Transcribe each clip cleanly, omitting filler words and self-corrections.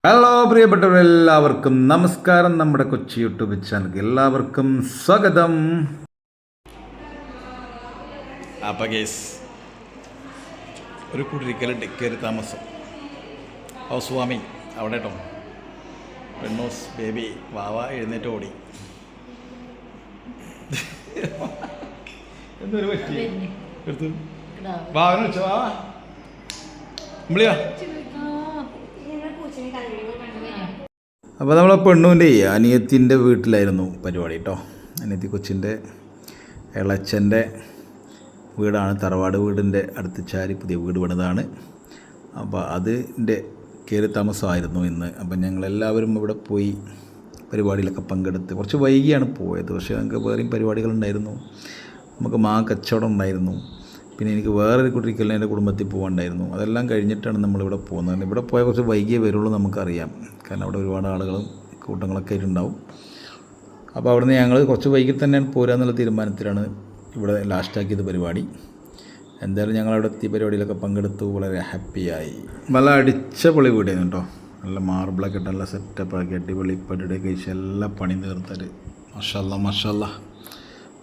Hello പ്രിയപ്പെട്ടവരെല്ലാവർക്കും നമസ്കാരം. നമ്മുടെ Kochi YouTube ചാനലിലേക്ക് എല്ലാവർക്കും സ്വാഗതം. അപ്പം ഗേസ് ഒരു കുടിരിക്കലുണ്ട്, കയറി താമസം ഹൗസ് വാമിങ് അവിടെ കേട്ടോ. പെണ്ണൂസ് ബേബി വാവ എഴുന്നേറ്റ് ഓടി. എന്തൊരു പറ്റി എടുത്തു വാവനെ വെച്ചോ. വാവ വിളിയാ. അപ്പോൾ നമ്മളെ പെണ്ണുവിൻ്റെ അനിയത്തിൻ്റെ വീട്ടിലായിരുന്നു പരിപാടി കേട്ടോ. അനിയത്തി കൊച്ചിൻ്റെ ഇളച്ചൻ്റെ വീടാണ്, തറവാട് വീടിൻ്റെ അടുത്ത് ചാരി പുതിയ വീട് പണിതാണ്. അപ്പോൾ അതിൻ്റെ കയറി താമസമായിരുന്നു ഇന്ന്. അപ്പം ഞങ്ങളെല്ലാവരും ഇവിടെ പോയി പരിപാടിയിലൊക്കെ പങ്കെടുത്ത് കുറച്ച് വൈകിയാണ് പോയത്. പക്ഷേ ഞങ്ങൾക്ക് വേറെയും പരിപാടികളുണ്ടായിരുന്നു. നമുക്ക് കച്ചവടം ഉണ്ടായിരുന്നു. പിന്നെ എനിക്ക് വേറൊരു കുട്ടിക്കലിന് എൻ്റെ കുടുംബത്തിൽ പോകാനുണ്ടായിരുന്നു. അതെല്ലാം കഴിഞ്ഞിട്ടാണ് നമ്മളിവിടെ പോകുന്നത്. ഇവിടെ പോയാൽ കുറച്ച് വൈകിയേ വരുള്ളൂ നമുക്കറിയാം. കാരണം അവിടെ ഒരുപാട് ആളുകളും കൂട്ടങ്ങളൊക്കെ ആയിട്ടുണ്ടാവും. അപ്പോൾ അവിടുന്ന് ഞങ്ങൾ കുറച്ച് വൈകി തന്നെയാണ് പോരാന്നുള്ള തീരുമാനത്തിലാണ് ഇവിടെ ലാസ്റ്റാക്കിയത് പരിപാടി. എന്തായാലും ഞങ്ങളവിടെ എത്തി പരിപാടിയിലൊക്കെ പങ്കെടുത്തു, വളരെ ഹാപ്പിയായി. നല്ല അടിച്ച പൊളി വീടായിരുന്നു കേട്ടോ. നല്ല മാർബിളൊക്കെ ഇട്ട് നല്ല സെറ്റപ്പാക്കി അടിപൊളി പടിയുടെ കഴിച്ച് എല്ലാ പണി തീർത്തത്. മാഷാല്ലാ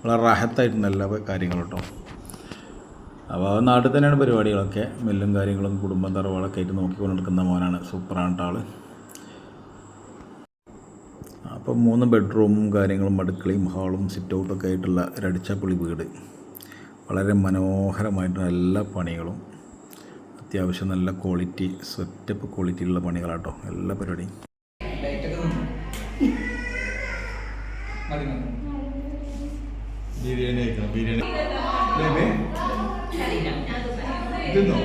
വളരെ റാഹത്തായിട്ടുണ്ട് എല്ലാ കാര്യങ്ങളും കേട്ടോ. അപ്പോൾ നാട്ടിൽ തന്നെയാണ് പരിപാടികളൊക്കെ, മില്ലും കാര്യങ്ങളും കുടുംബം തറവാളൊക്കെ ആയിട്ട് നോക്കിക്കൊണ്ട് നടക്കുന്ന മോനാണ്. സൂപ്പറാണ് ആൾ. അപ്പം 3 ബെഡ്റൂമും കാര്യങ്ങളും അടുക്കളയും ഹാളും സിറ്റ് ഔട്ടൊക്കെ ആയിട്ടുള്ള ഒരടിച്ചപ്പൊളി വീട്. വളരെ മനോഹരമായിട്ടുള്ള എല്ലാ പണികളും, അത്യാവശ്യം നല്ല ക്വാളിറ്റി സെറ്റപ്പ് ക്വാളിറ്റിയുള്ള പണികളാട്ടോ എല്ലാ പരിപാടിയും. ബിരിയാണി കഴിക്കണം, ബിരിയാണി ഇതെന്നോ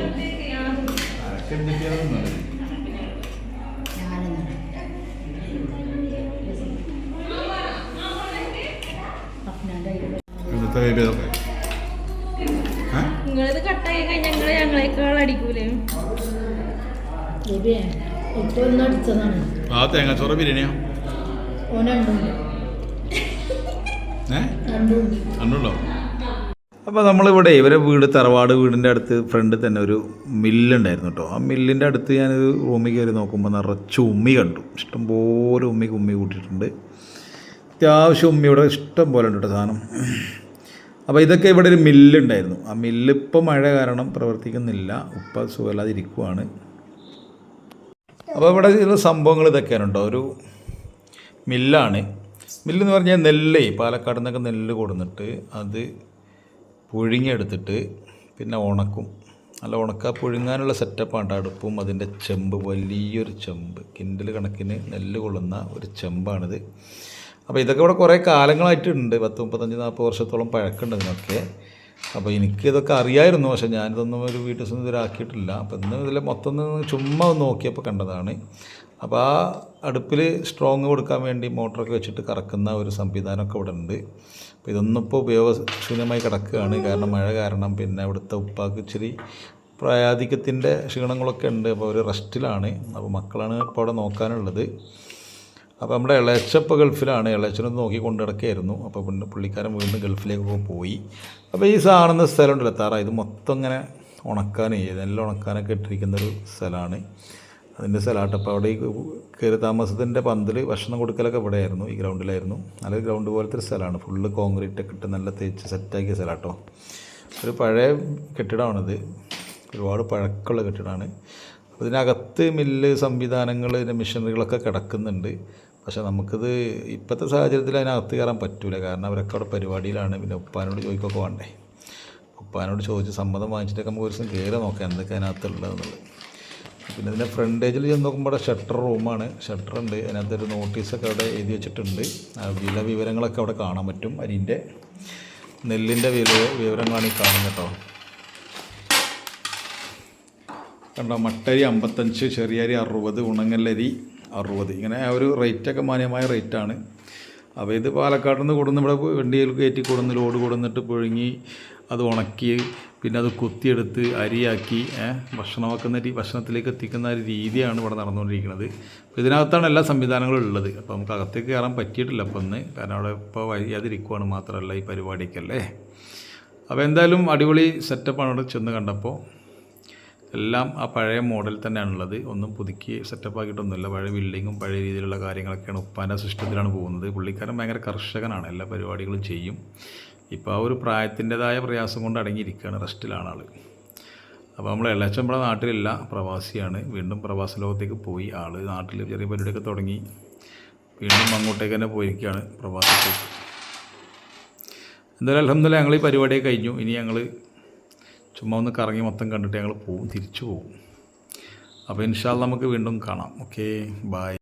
എന്തൊക്കെയാണെന്നോ നിങ്ങളിത് കട്ടായി കഴിഞ്ഞാൽ ഞങ്ങളെക്കാൾ അടിക്കൂലേ? ആ തേങ്ങാച്ചോറ ബിരിയാണിയാ രണ്ടുണ്ടോ? അപ്പോൾ നമ്മളിവിടെ ഇവരെ വീട് തറവാട് വീടിൻ്റെ അടുത്ത് ഫ്രണ്ടിൽ തന്നെ ഒരു മില്ലുണ്ടായിരുന്നു കേട്ടോ. ആ മില്ലിൻ്റെ അടുത്ത് ഞാനൊരു റൂമിൽ കയറി നോക്കുമ്പോൾ നിറച്ച് ഉമ്മി കണ്ടു. ഇഷ്ടംപോലെ ഉമ്മി കൂട്ടിയിട്ടുണ്ട്. അത്യാവശ്യം ഉമ്മി ഇവിടെ ഇഷ്ടം പോലെ ഉണ്ട് കേട്ടോ സാധനം. അപ്പോൾ ഇതൊക്കെ ഇവിടെ ഒരു മില്ലുണ്ടായിരുന്നു. ആ മില്ല് ഇപ്പോൾ മഴ കാരണം പ്രവർത്തിക്കുന്നില്ല, ഉപ്പ സുഖമില്ലാതിരിക്കുവാണ്. അപ്പോൾ ഇവിടെ ചില സംഭവങ്ങൾ ഇതൊക്കെയാണ് കേട്ടോ. ഒരു മില്ലാണ്. മില്ലെന്ന് പറഞ്ഞാൽ നെല്ല് പാലക്കാട് നിന്നൊക്കെ നെല്ല് കൊടുന്നിട്ട് അത് പുഴുങ്ങിയെടുത്തിട്ട് പിന്നെ ഉണക്കും. നല്ല പുഴുങ്ങാനുള്ള സെറ്റപ്പാണ്. അടുപ്പും അതിൻ്റെ ചെമ്പ്, വലിയൊരു ചെമ്പ്, കിൻഡൽ കണക്കിന് നെല്ല് കൊള്ളുന്ന ഒരു ചെമ്പാണിത്. അപ്പോൾ ഇതൊക്കെ ഇവിടെ കുറേ കാലങ്ങളായിട്ടുണ്ട്, 10, 35, 40 വർഷത്തോളം പഴക്കമുണ്ട് ഇതിനൊക്കെ. അപ്പോൾ എനിക്കിതൊക്കെ അറിയായിരുന്നു, പക്ഷേ ഞാനിതൊന്നും ഒരു വീട്ടിൽ നിന്ന് ഇതുവരാക്കിയിട്ടില്ല. അപ്പോൾ ഇന്ന് ഇതിൽ മൊത്തം ചുമ്മാ നോക്കിയപ്പോൾ കണ്ടതാണ്. അപ്പോൾ ആ അടുപ്പിൽ സ്ട്രോങ് കൊടുക്കാൻ വേണ്ടി മോട്ടറൊക്കെ വെച്ചിട്ട് കറക്കുന്ന ഒരു സംവിധാനമൊക്കെ ഇവിടെ ഉണ്ട്. അപ്പോൾ ഇതൊന്നും ഇപ്പോൾ ഉപയോഗശൂന്യമായി കിടക്കുകയാണ്, കാരണം മഴ കാരണം. പിന്നെ ഇവിടുത്തെ ഉപ്പാക്ക് ഇച്ചിരി പ്രായാധിക്യത്തിൻ്റെ ക്ഷീണങ്ങളൊക്കെ ഉണ്ട്. അപ്പോൾ ഒരു റെസ്റ്റിലാണ്. അപ്പോൾ മക്കളാണ് ഇപ്പോൾ അവിടെ നോക്കാനുള്ളത്. അപ്പോൾ നമ്മുടെ ഇളയച്ചപ്പോൾ ഗൾഫിലാണ്, ഇളയച്ചനൊന്ന് നോക്കി കൊണ്ടു കിടക്കുകയായിരുന്നു. അപ്പോൾ പിന്നെ പുള്ളിക്കാരൻ വീണ്ടും ഗൾഫിലേക്കൊക്കെ പോയി. അപ്പോൾ ഈ സാധനം സ്ഥലം ഉണ്ടല്ലോ താറ, ഇത് മൊത്തം ഇങ്ങനെ നെല്ല് ഉണക്കാനൊക്കെ ഇട്ടിരിക്കുന്നൊരു സ്ഥലമാണ്. അതിൻ്റെ സ്ഥലമാട്ടോ. അപ്പോൾ അവിടെ ഈ കയറി താമസത്തിൻ്റെ പന്തൽ ഭക്ഷണം കൊടുക്കലൊക്കെ ഇവിടെ ആയിരുന്നു, ഈ ഗ്രൗണ്ടിലായിരുന്നു. നല്ലൊരു ഗ്രൗണ്ട് പോലത്തെ ഒരു സ്ഥലമാണ്. ഫുള്ള് കോൺക്രീറ്റൊക്കെ ഇട്ട് നല്ല തേച്ച് സെറ്റാക്കിയ സ്ഥലമാട്ടോ. ഒരു പഴയ കെട്ടിടമാണിത്, ഒരുപാട് പഴക്കമുള്ള കെട്ടിടമാണ്. അപ്പോൾ ഇതിനകത്ത് മില്ല് സംവിധാനങ്ങൾ, ഇതിൻ്റെ മെഷീനറികളൊക്കെ കിടക്കുന്നുണ്ട്. പക്ഷേ നമുക്കിത് ഇപ്പോഴത്തെ സാഹചര്യത്തിൽ അതിനകത്ത് കയറാൻ പറ്റില്ല, കാരണം അവരൊക്കെ അവിടെ പരിപാടിയിലാണ്. പിന്നെ ഉപ്പാനോട് ചോദിക്കൊക്കെ വേണ്ടേ. ഉപ്പാനോട് ചോദിച്ച് സമ്മതം വാങ്ങിച്ചിട്ടൊക്കെ നമുക്ക് ഒരു ദിവസം കയറി നോക്കാം എന്തൊക്കെ അതിനകത്തുള്ളതെന്നുള്ളത്. പിന്നെ ഇതിൻ്റെ ഫ്രണ്ടേജിൽ ചെന്ന് നോക്കുമ്പോൾ അവിടെ ഷട്ടർ റൂമാണ്, ഷട്ടറുണ്ട്. അതിനകത്തൊരു നോട്ടീസൊക്കെ അവിടെ എഴുതി വെച്ചിട്ടുണ്ട്. വില വിവരങ്ങളൊക്കെ അവിടെ കാണാൻ പറ്റും. അരിൻ്റെ നെല്ലിൻ്റെ വിവരങ്ങളാണ് ഈ കാണുന്നത് കേട്ടോ. കണ്ടോ, മട്ടരി 55, ചെറിയ അരി 60, ഉണങ്ങല്ലരി 60, ഇങ്ങനെ ആ ഒരു റേറ്റൊക്കെ മാന്യമായ റേറ്റാണ്. അപ്പോൾ ഇത് പാലക്കാട് നിന്ന് കൊടുന്ന് ഇവിടെ വണ്ടിയിൽ കയറ്റി കൊടുന്ന് ലോഡ് കൊടുന്നിട്ട് പുഴുങ്ങി അത് ഉണക്കി പിന്നെ അത് കുത്തിയെടുത്ത് അരിയാക്കി ഭക്ഷണത്തിലേക്ക് എത്തിക്കുന്ന ഒരു രീതിയാണ് ഇവിടെ നടന്നുകൊണ്ടിരിക്കുന്നത്. അപ്പോൾ ഇതിനകത്താണ് എല്ലാ സംവിധാനങ്ങളും ഉള്ളത്. അപ്പോൾ നമുക്ക് അകത്തേക്ക് കയറാൻ പറ്റിയിട്ടില്ല അപ്പോൾ ഒന്ന്, കാരണം അവിടെ ഇപ്പോൾ വഴിയാതിരിക്കുവാണ്. മാത്രമല്ല ഈ പരിപാടിക്കല്ലേ. അപ്പോൾ എന്തായാലും അടിപൊളി സെറ്റപ്പാണ് അവിടെ ചെന്ന് കണ്ടപ്പോൾ. എല്ലാം ആ പഴയ മോഡൽ തന്നെയാണുള്ളത്. ഒന്നും പുതുക്കി സെറ്റപ്പ് ആക്കിയിട്ടൊന്നുമില്ല. പഴയ ബിൽഡിങ്ങും പഴയ രീതിയിലുള്ള കാര്യങ്ങളൊക്കെയാണ്. ഉപ്പാൻ്റെ സിസ്റ്റത്തിലാണ് പോകുന്നത്. പുള്ളിക്കാരൻ ഭയങ്കര കർഷകനാണ്, എല്ലാ പരിപാടികളും ചെയ്യും. ഇപ്പോൾ ആ ഒരു പ്രായത്തിൻ്റെതായ പ്രയാസം കൊണ്ട് അടങ്ങിയിരിക്കുകയാണ്, റെസ്റ്റിലാണ് ആൾ. അപ്പോൾ നമ്മൾ ഇളയച്ചൻ നമ്മുടെ നാട്ടിലില്ല, പ്രവാസിയാണ്. വീണ്ടും പ്രവാസ ലോകത്തേക്ക് പോയി ആൾ. നാട്ടിൽ ചെറിയ പരിപാടിയൊക്കെ തുടങ്ങി വീണ്ടും അങ്ങോട്ടേക്ക് തന്നെ പോയിരിക്കുകയാണ്, പ്രവാസത്തേക്ക്. എന്തായാലും അൽഹംദുലില്ലാ ഞങ്ങൾ ഈ പരിപാടിയൊക്കെ കഴിഞ്ഞു. ഇനി ഞങ്ങൾ ചുമ്മാ ഒന്ന് കറങ്ങി മൊത്തം കണ്ടിട്ട് ഞങ്ങൾ തിരിച്ചു പോകും. അപ്പോൾ ഇൻഷാ അല്ലാഹ് നമുക്ക് വീണ്ടും കാണാം. Okay, by.